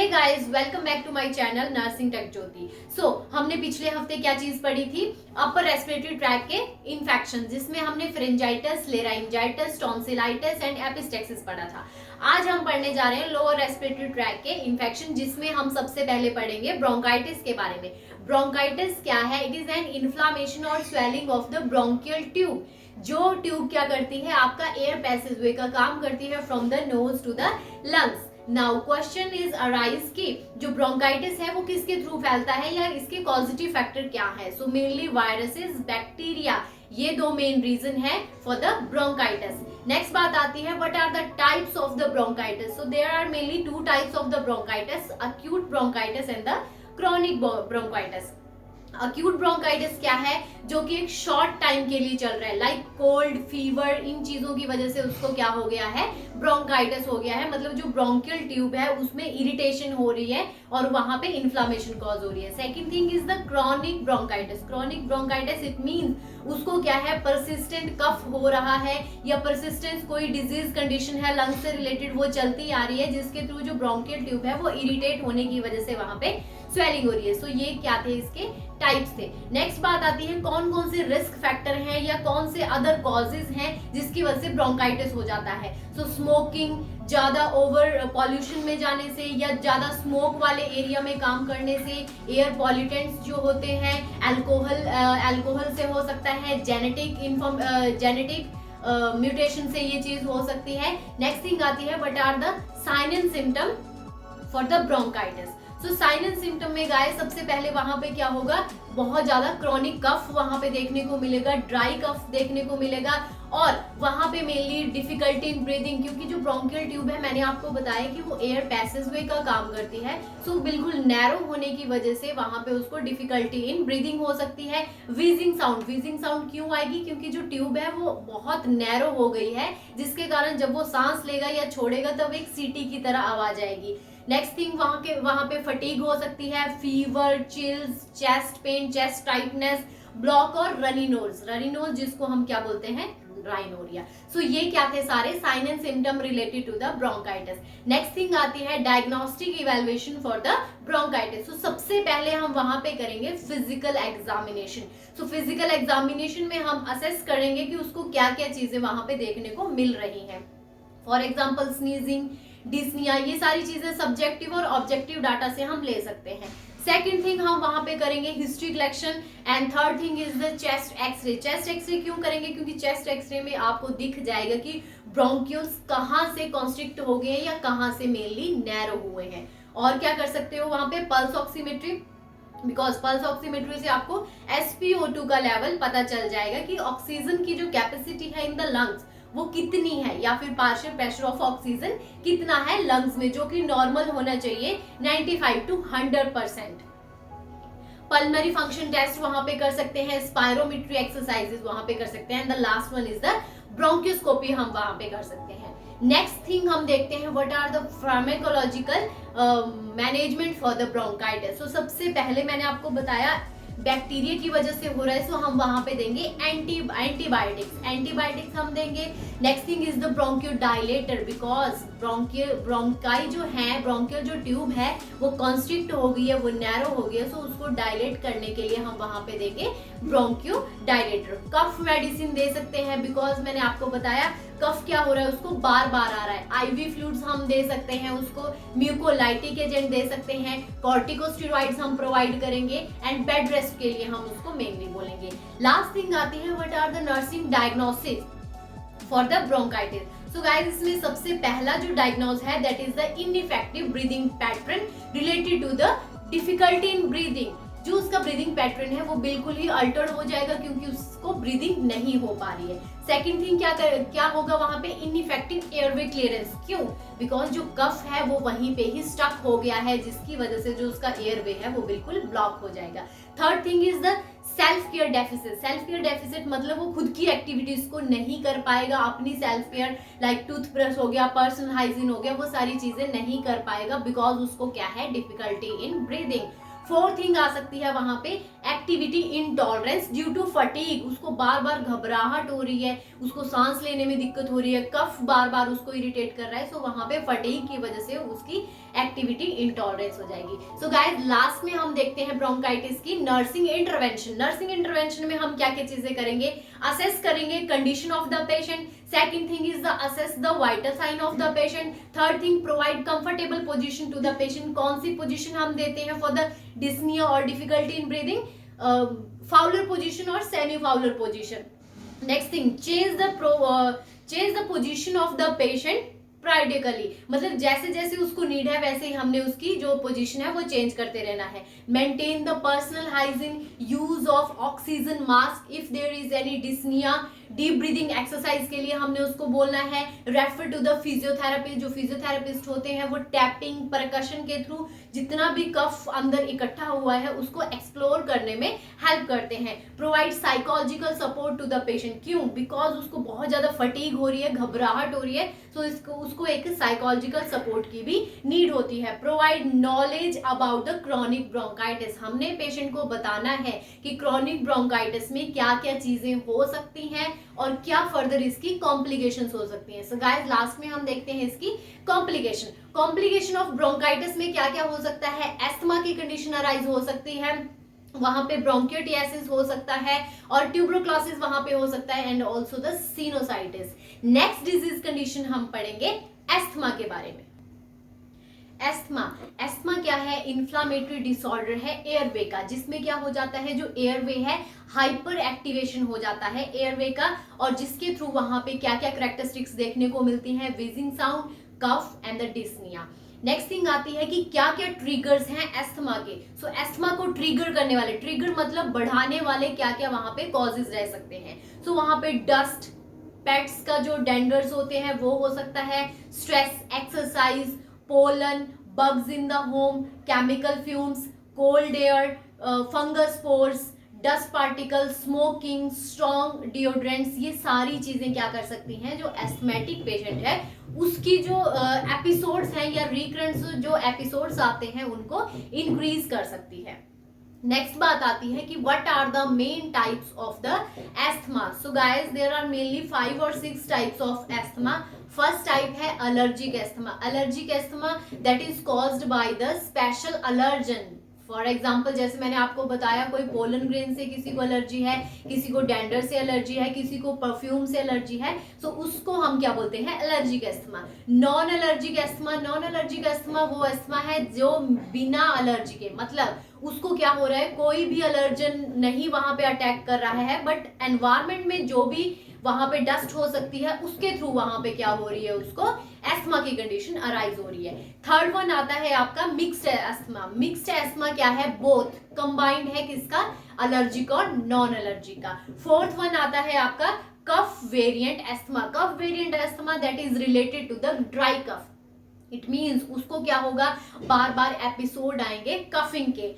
Hey guys, welcome back to my channel nursing tech Jyoti. हमने पिछले हफ्ते क्या चीज पढ़ी थी? अपर रेस्पिरेटरी ट्रैक के इन्फेक्शन, जिसमें हमने pharyngitis, laryngitis, tonsillitis and epistaxis पढ़ा था। आज हम पढ़ने जा रहे हैं लोअर रेस्पिरेटरी ट्रैक के इन्फेक्शन, जिसमें हम सबसे पहले पढ़ेंगे ब्रोंकाइटिस के बारे में। ब्रोंकाइटिस क्या है? इट इज एन इन्फ्लामेशन और swelling of the bronchial tube. जो ट्यूब क्या करती है? आपका एयर पैसेजवे का काम करती है from the nose to the lungs. Now question is arise कि जो ब्रोंकाइटिस है वो किसके थ्रू फैलता है या इसके कॉजेटिव फैक्टर क्या है? सो मेनली वायरसेस, बैक्टीरिया, ये दो मेन रीजन है फॉर द ब्रोंकाइटिस। नेक्स्ट बात आती है, what are the types of the bronchitis? So there are mainly two types of the bronchitis, acute bronchitis and the chronic bronchitis. Acute bronchitis क्या है? जो कि एक शॉर्ट टाइम के लिए चल रहा है, लाइक कोल्ड, फीवर, इन चीजों की वजह से उसको क्या हो गया है? ब्रोंकाइटिस हो गया है। मतलब जो ब्रोंकियल ट्यूब है उसमें इरिटेशन हो रही है और वहां पे इन्फ्लामेशन कॉज हो रही है। Second thing is the chronic bronchitis. Chronic bronchitis it means उसको क्या है? परसिस्टेंट कफ हो रहा है या परसिस्टेंट कोई डिजीज कंडीशन है लंग से रिलेटेड, वो चलती आ रही है, जिसके थ्रू जो ब्रोंकियल ट्यूब है वो इरिटेट होने की वजह से वहां पे स्वेलिंग हो रही है। सो ये क्या थे? इसके टाइप्स थे। नेक्स्ट बात आती है, कौन कौन से रिस्क फैक्टर हैं या कौन से अदर कॉजेज हैं जिसकी वजह से ब्रोंकाइटिस हो जाता है? सो स्मोकिंग, ज्यादा ओवर पॉल्यूशन में जाने से या ज्यादा स्मोक वाले एरिया में काम करने से, एयर पॉल्यूटेंट्स जो होते हैं, अल्कोहल से हो सकता है, जेनेटिक म्यूटेशन से ये चीज हो सकती है। नेक्स्ट थिंग आती है, what are the sign and symptom for the bronchitis? So sign and symptom में गाइस सबसे पहले वहां पे क्या होगा? बहुत ज्यादा क्रॉनिक कफ वहां पे देखने को मिलेगा, ड्राई कफ देखने को मिलेगा और वहां पे मेनली डिफिकल्टी इन ब्रीदिंग, क्योंकि जो ब्रोंकियल ट्यूब है मैंने आपको बताया कि वो एयर पैसेजवे का काम करती है। सो बिल्कुल नैरो होने की वजह से वहां पे उसको डिफिकल्टी इन ब्रीदिंग हो सकती है। वीजिंग साउंड क्यों आएगी? क्योंकि जो ट्यूब है वो बहुत नैरो हो गई है, जिसके कारण जब वो सांस लेगा या छोड़ेगा तब एक सीटी की तरह आवाज आएगी। नेक्स्ट थिंग वहां पे फटीग हो सकती है, fever, chills, chest pain, chest tightness, block और रनी नोज जिसको हम क्या बोलते हैं? राइनोरिया। सो ये क्या थे? सारे sign and symptom related to the bronchitis. Next thing आती है diagnostic evaluation for the bronchitis. So सबसे पहले हम वहां पे करेंगे physical examination. So physical examination में हम असेस करेंगे कि उसको क्या क्या चीजें वहां पे देखने को मिल रही हैं। फॉर एग्जाम्पल स्नीजिंग, डिस्निया, ये सारी चीजें सब्जेक्टिव और ऑब्जेक्टिव डाटा से हम ले सकते हैं। सेकेंड थिंग हम वहां पे करेंगे history collection and third thing is the chest x-ray. Chest x-ray क्यों करेंगे? क्योंकि चेस्ट एक्सरे में आपको दिख जाएगा कि ब्रोंक्यूल्स कहाँ से कॉन्स्ट्रिक्ट हो गए हैं या कहाँ से मेनली नैरो हुए हैं। और क्या कर सकते हो वहां पे? Pulse oximetry, because pulse oximetry से आपको SpO2 का लेवल पता चल जाएगा कि ऑक्सीजन की जो कैपेसिटी है इन द लंग्स वो कितनी है, या फिर पार्शियल प्रेशर ऑफ ऑक्सीजन कितना है लंग्स में, जो कि नॉर्मल होना चाहिए 95 to 100%। पल्मरी फंक्शन टेस्ट वहां पे कर सकते हैं, स्पायरोमेट्री एक्सरसाइजेस वहां पे कर सकते हैं, the last one is the bronchoscopy हम वहां पे कर सकते हैं। नेक्स्ट थिंग हम देखते हैं, what are the pharmacological management for the bronchitis. So सबसे पहले मैंने आपको बताया बैक्टीरिया की वजह से हो रहा है, सो हम वहां पे देंगे एंटीबायोटिक्स हम देंगे। Next thing is the bronchodilator, because bronchi जो है, ब्रोंकियल जो ट्यूब है वो कॉन्स्ट्रिक्ट हो गई है, वो नैरो हो गई है, सो उसको डायलेट करने के लिए हम वहां पे देंगे ब्रोंकियोडाइलेटर। कफ मेडिसिन दे सकते हैं, बिकॉज मैंने आपको बताया कफ क्या हो रहा है, उसको बार बार आ रहा है। आईवी फ्लूइड्स हम दे सकते हैं उसको, म्यूकोलाइटिक एजेंट दे सकते हैं, कॉर्टिकोस्टेरॉइड्स हम प्रोवाइड करेंगे एंड बेड रेस्ट के लिए हम उसको मेनली बोलेंगे। लास्ट थिंग आती है, what are the nursing diagnosis for the bronchitis. So guys, इसमें सबसे पहला जो डायग्नोज है that is the ineffective breathing pattern related to the difficulty in breathing. जो उसका ब्रीदिंग पैटर्न है वो बिल्कुल ही अल्टर्ड हो जाएगा क्योंकि उसको ब्रीदिंग नहीं हो पा रही है। सेकंड थिंग क्या होगा वहां पे? Ineffective airway clearance. क्यों? बिकॉज जो कफ है वो वहीं पे ही स्टक हो गया है, जिसकी वजह से जो उसका एयरवे है वो बिल्कुल ब्लॉक हो जाएगा। Third thing is the self care deficit. Self care deficit मतलब वो खुद की एक्टिविटीज को नहीं कर पाएगा, अपनी सेल्फ केयर लाइक टूथब्रश हो गया, पर्सनल हाइजीन हो गया, वो सारी चीजें नहीं कर पाएगा बिकॉज उसको क्या है? Difficulty in breathing. Fourth thing आ सकती है वहां पे activity intolerance due to fatigue, उसको बार बार घबराहट हो रही है, उसको सांस लेने में दिक्कत हो रही है, कफ बार बार उसको इरिटेट कर रहा है, सो वहां पे फटीग की वजह से उसकी एक्टिविटी इनटॉलरेंस हो जाएगी। सो गाइस लास्ट में हम देखते हैं ब्रोंकाइटिस की नर्सिंग इंटरवेंशन। नर्सिंग इंटरवेंशन में हम क्या क्या चीजें करेंगे, असेस करेंगे condition of the patient, second thing is the assess the vital sign of the patient, third thing provide comfortable position to the patient, कौन सी पोजीशन हम देते हैं फॉर द डिस्निया और difficulty in breathing, Fowler position और semi Fowler position. Next thing change the position of the patient periodically, मतलब जैसे जैसे उसको नीड है वैसे ही हमने उसकी जो पोजीशन है वो चेंज करते रहना है। Maintain the personal hygiene, use of oxygen mask if there is any dyspnea, deep breathing exercise के लिए हमने उसको बोलना है। रेफर टू द फिजियोथेरेपी, जो फिजियोथेरेपिस्ट होते हैं वो टैपिंग परकशन के थ्रू जितना भी कफ अंदर इकट्ठा हुआ है उसको एक्सप्लोर करने में हेल्प करते हैं। Provide psychological support to the patient, क्यों, बिकॉज उसको बहुत ज्यादा फटीग हो रही है, घबराहट हो रही है, तो उसको एक साइकोलॉजिकल सपोर्ट की भी नीड होती है। Provide knowledge about the chronic bronchitis, हमने पेशेंट को बताना है कि क्रॉनिक ब्रोंकाइटिस में क्या क्या चीजें हो सकती हैं और क्या फर्दर इसकी कॉम्प्लिकेशंस हो सकती हैं। सो गाइस लास्ट में हम देखते हैं इसकी कॉम्प्लिकेशन ऑफ ब्रोंकाइटिस में क्या क्या हो सकता है। एस्थमा की कंडीशन अराइज हो सकती है, वहां पे ब्रोंकियोटियासिस हो सकता है और ट्यूबरक्लोसिस वहां पे हो सकता है and also the sinusitis. Next disease condition हम पढ़ेंगे एस्थमा के बारे में। एस्थमा क्या है, इन्फ्लामेटरी डिसऑर्डर है एयरवे का, जिसमें क्या हो जाता है, जो एयरवे है हाइपर एक्टिवेशन हो जाता है एयरवे का, और जिसके थ्रू वहां पे क्या क्या कैरेक्टरिस्टिक्स देखने को मिलती हैं, wheezing sound, cough and the dyspnea. Next thing आती है कि क्या क्या ट्रिगर्स हैं एस्थमा के। सो एस्थमा को ट्रिगर करने वाले, ट्रिगर मतलब बढ़ाने वाले क्या क्या वहां पे कॉजेज रह सकते हैं। सो वहां पे डस्ट, पेट्स का जो डेंडर्स होते हैं वो हो सकता है, stress, exercise, pollen, bugs in the home, chemical fumes, cold air, fungus spores, dust particle, smoking, strong deodorants, ये सारी चीजें क्या कर सकती हैं, जो एस्थमेटिक पेशेंट है उसकी जो एपिसोड्स हैं या रिकरेंट्स जो एपिसोड्स आते हैं उनको इंक्रीज कर सकती है। नेक्स्ट बात आती है कि what are the main types of the asthma. So guys there are mainly 5 और 6 types of asthma. First type है allergic asthma. Allergic asthma that is caused by the special allergen. For example जैसे मैंने आपको बताया, कोई pollen grain से किसी को एलर्जी है, किसी को डेंडर से एलर्जी है, किसी को परफ्यूम से एलर्जी है, तो उसको हम क्या बोलते हैं, allergic asthma. Non allergic asthma, non allergic asthma वो एस्थमा है जो बिना एलर्जी के, मतलब उसको क्या हो रहा है, कोई भी एलर्जन नहीं वहां पे अटैक कर रहा है, बट एनवायरमेंट में जो भी वहां पे डस्ट हो सकती है उसके थ्रू वहां पे क्या हो रही है, उसको एस्थमा की कंडीशन अराइज हो रही है। थर्ड वन आता है आपका मिक्स्ड एस्थमा। मिक्स्ड एस्थमा क्या है, बोथ कंबाइंड है, किसका, एलर्जिक और नॉन एलर्जी का। फोर्थ वन आता है आपका cough variant asthma. Cough variant asthma that is related to the dry cough. It means उसको क्या होगा, बार बार एपिसोड आएंगे कफिंग के।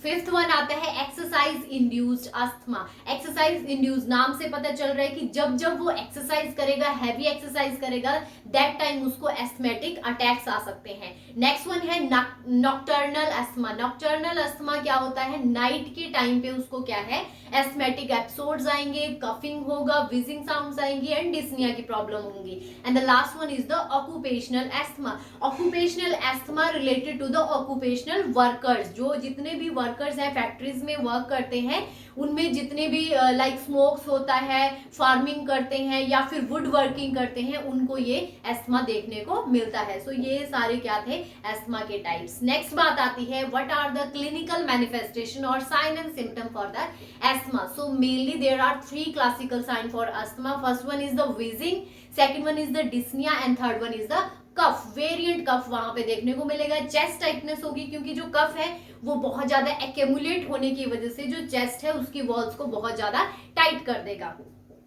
फिफ्थ वन आता है exercise induced asthma. Exercise induced नाम से पता चल रहा है कि जब जब वो एक्सरसाइज करेगा, हैवी एक्सरसाइज करेगा, दैट टाइम उसको एस्थमेटिक अटैक्स आ सकते हैं। नेक्स्ट वन है नॉक्टर्नल अस्थमा। नॉक्टर्नल अस्थमा क्या होता है, नाइट के टाइम पे उसको क्या है, एस्थमेटिक एपिसोड्स आएंगे, कफिंग होगा, विजिंग साउंड्स आएंगी एंड डिस्निया की प्रॉब्लम होंगी। And the last one is the occupational asthma. Occupational asthma related to the occupational workers. जो जितने भी वर्कर्स हैं फैक्ट्रीज में वर्क करते हैं, उनमें जितने भी लाइक स्मोक्स होता है, फार्मिंग करते हैं या फिर वुड वर्किंग करते हैं, उनको ये एस्थमा देखने को मिलता है। सो ये सारे क्या थे, एस्थमा के टाइप्स। नेक्स्ट बात आती है what are the clinical manifestation और sign and symptom for the asthma. So mainly there are 3 classical sign for asthma. First one is the wheezing, second one is the dyspnea and third one is the cough. Variant cough वहां पे देखने को मिलेगा। Chest tightness होगी, क्योंकि जो कफ है वो बहुत ज्यादा एक्यूमुलेट होने की वजह से जो चेस्ट है उसकी वॉल्स को बहुत ज्यादा टाइट कर देगा।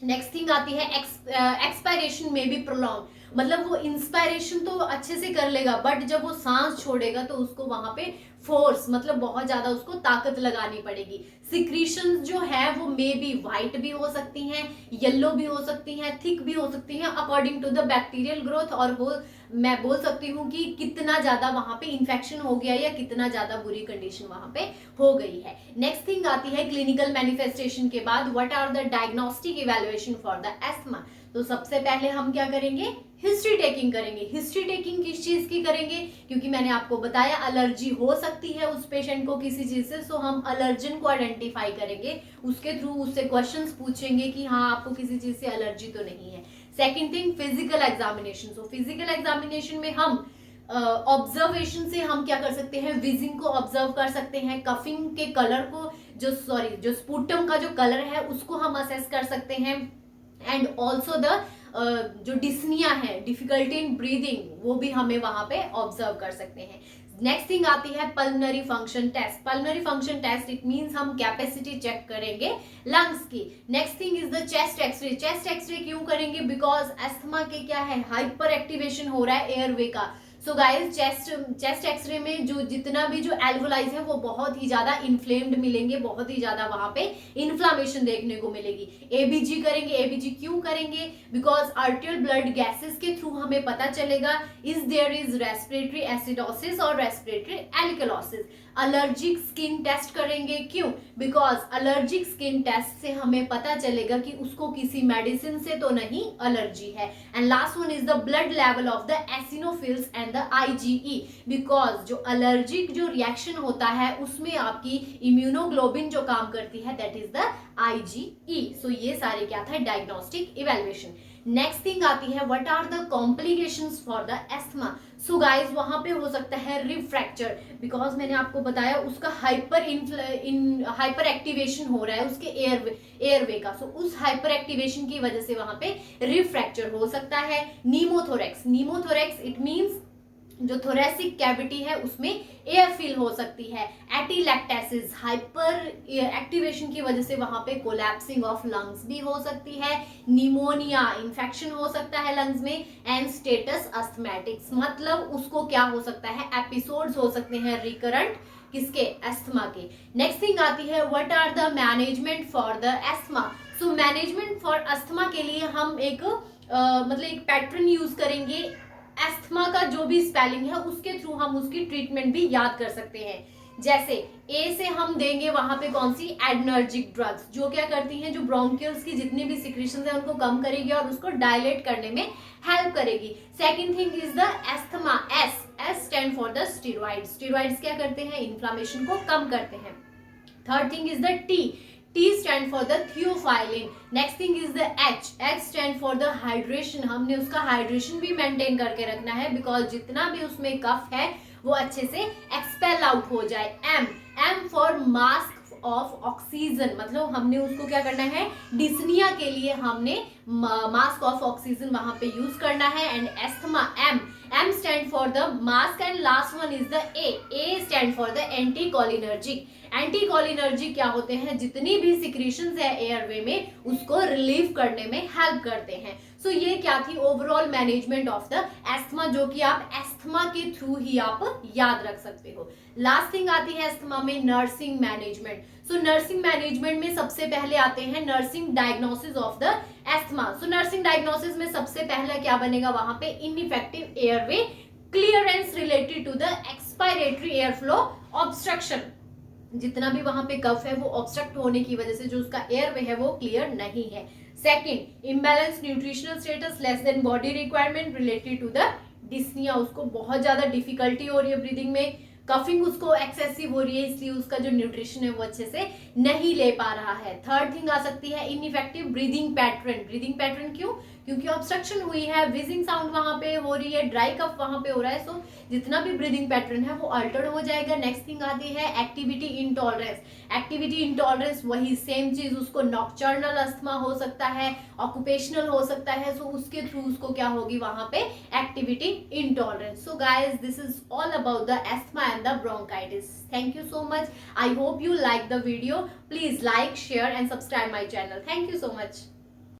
नेक्स्ट थिंग आती है एक्सपायरेशन में भी प्रोलॉन्ग। मतलब वो इंस्पायरेशन तो अच्छे से कर लेगा, बट जब वो सांस छोड़ेगा तो उसको वहां पे फोर्स मतलब बहुत ज्यादा उसको ताकत लगानी पड़ेगी। सिक्रीशंस जो है वो मे बी व्हाइट भी हो सकती हैं, येलो भी हो सकती हैं, थिक भी हो सकती हैं according to the bacterial growth, और वो मैं बोल सकती हूँ कि कितना ज्यादा वहां पे इन्फेक्शन हो गया या कितना ज्यादा बुरी कंडीशन वहां पे हो गई है। नेक्स्ट थिंग आती है क्लिनिकल मैनिफेस्टेशन के बाद what are the diagnostic evaluation for the asthma. तो सबसे पहले हम क्या करेंगे, हिस्ट्री टेकिंग करेंगे। हिस्ट्री टेकिंग किस चीज की करेंगे, क्योंकि मैंने आपको बताया एलर्जी हो सकती है उस पेशेंट को किसी चीज से, सो हम एलर्जन को आइडेंटिफाई करेंगे, उसके थ्रू उससे क्वेश्चंस पूछेंगे कि हाँ आपको किसी चीज से एलर्जी तो नहीं है। Second thing physical examination. So physical examination में हम ऑब्जर्वेशन से हम क्या कर सकते हैं, विजिंग को ऑब्जर्व कर सकते हैं, कफिंग के कलर को जो स्पुटम का जो कलर है उसको हम असेस कर सकते हैं, एंड ऑल्सो द जो डिस्निया है, डिफिकल्टी इन ब्रीदिंग, वो भी हमें वहां पे ऑब्जर्व कर सकते हैं। नेक्स्ट थिंग आती है pulmonary function test. Pulmonary function test it means हम कैपेसिटी चेक करेंगे लंग्स की। Next thing is the chest x-ray. Chest x-ray क्यों करेंगे, बिकॉज अस्थमा के क्या है, हाइपर एक्टिवेशन हो रहा है एयरवे का। सो गाइस चेस्ट एक्सरे में जो जितना भी जो एल्वोलाइज है वो बहुत ही ज्यादा इन्फ्लेम्ड मिलेंगे, बहुत ही ज्यादा वहां पे इन्फ्लामेशन देखने को मिलेगी। एबीजी करेंगे। एबीजी क्यों करेंगे, बिकॉज आर्टियल ब्लड गैसेस के थ्रू हमें पता चलेगा is there is respiratory acidosis और respiratory alkalosis. Allergic skin test करेंगे, क्यों, बिकॉज अलर्जिक स्किन टेस्ट से हमें पता चलेगा कि उसको किसी मेडिसिन से तो नहीं एलर्जी है। And last one is the blood level of the eosinophils and the IgE, because जो अलर्जिक जो रिएक्शन होता है उसमें आपकी इम्यूनोग्लोबिन जो काम करती है दैट इज द आईजीई। सो ये सारे क्या था, डायग्नोस्टिक इवैल्यूएशन। नेक्स्ट थिंग आती है what are the complications for the asthma. So guys वहां पे हो सकता है रिब फ्रैक्चर, बिकॉज मैंने आपको बताया उसका हाइपर एक्टिवेशन हो रहा है उसके एयरवे का। सो उस हाइपर एक्टिवेशन की वजह से वहां पे रिब फ्रैक्चर हो सकता है। नीमोथोरेक्स। नीमोथोरेक्स इट मींस जो थोरेसिक कैविटी है उसमें एयर फिल हो सकती है। एटीलैक्टेसिस, हाइपर एक्टिवेशन की वजह से वहां पे कोलैप्सिंग ऑफ लंग्स भी हो सकती है। निमोनिया, इन्फेक्शन हो सकता है लंग्स में। एंड स्टेटस अस्थमैटिक्स, मतलब उसको क्या हो सकता है, एपिसोड्स हो सकते हैं रिकरेंट किसके, एस्थमा के। नेक्स्ट थिंग आती है what are the management for the asthma. So management for asthma के लिए हम एक मतलब एक पैटर्न यूज करेंगे। एस्थमा का जो भी स्पेलिंग है उसके थ्रू हम उसकी ट्रीटमेंट भी याद कर सकते हैं। जैसे ए से हम देंगे वहां पे कौन सी, एडनर्जिक ड्रग्स, जो क्या करती हैं, जो ब्रोंकियल्स की जितनी भी सिक्रीशंस है उनको कम करेगी और उसको डायलेट करने में हेल्प करेगी। Second thing is the asthma, S stand for the steroid. Steroids क्या करते हैं, इन्फ्लामेशन को कम करते हैं। Third thing is the T, T stand for the theophylline. Next thing is the H. H stand for the hydration. हमने उसका hydration भी maintain करके रखना है, बिकॉज जितना भी उसमें कफ है वो अच्छे से एक्सपेल आउट हो जाए। M for mask of oxygen, मतलब हमने उसको क्या करना है, डिस्निया के लिए हमने मास्क ऑफ ऑक्सीजन वहां पे यूज करना है। And asthma, M stand for the mask and last one is the A stand for the anticholinergic. Anticholinergic क्या होते हैं, जितनी भी सिक्रीशंस है एयरवे में उसको रिलीव करने में हेल्प करते हैं। सो ये क्या थी overall management of the asthma, जो कि आप एस्थमा के थ्रू ही आप याद रख सकते हो। लास्ट थिंग आती है एस्थमा में nursing management. So nursing management में सबसे पहले आते हैं nursing diagnosis of the asthma. So nursing diagnosis में सबसे पहला क्या बनेगा, वहां पे ineffective airway clearance related to the expiratory air flow obstruction. जितना भी वहां पे कफ है वो ऑब्स्ट्रक्ट होने की वजह से जो उसका एयरवे है वो क्लियर नहीं है। Second, imbalance nutritional status less than body requirement related to the dyspnea, उसको बहुत ज्यादा डिफिकल्टी हो रही है ब्रीदिंग में, कफिंग उसको एक्सेसिव हो रही है, इसलिए उसका जो न्यूट्रिशन है वो अच्छे से नहीं ले पा रहा है। थर्ड थिंग आ सकती है ineffective breathing pattern. Breathing pattern क्यों, क्योंकि ऑब्स्ट्रक्शन हुई है, विजिंग साउंड वहां पे हो रही है, ड्राई कफ वहां पे हो रहा है, सो जितना भी ब्रीदिंग पैटर्न है वो अल्टर्ड हो जाएगा। नेक्स्ट थिंग आती है एक्टिविटी इंटॉलरेंस। एक्टिविटी इंटॉलरेंस वही सेम चीज, उसको नॉक्टर्नल अस्थमा हो सकता है, ऑक्यूपेशनल हो सकता है, सो उसके थ्रू उसको क्या होगी वहां पे activity intolerance. So guys this is all about the asthma and the bronchitis. Thank you so much. I hope you like the video. Please like, share and subscribe my channel. Thank you so much.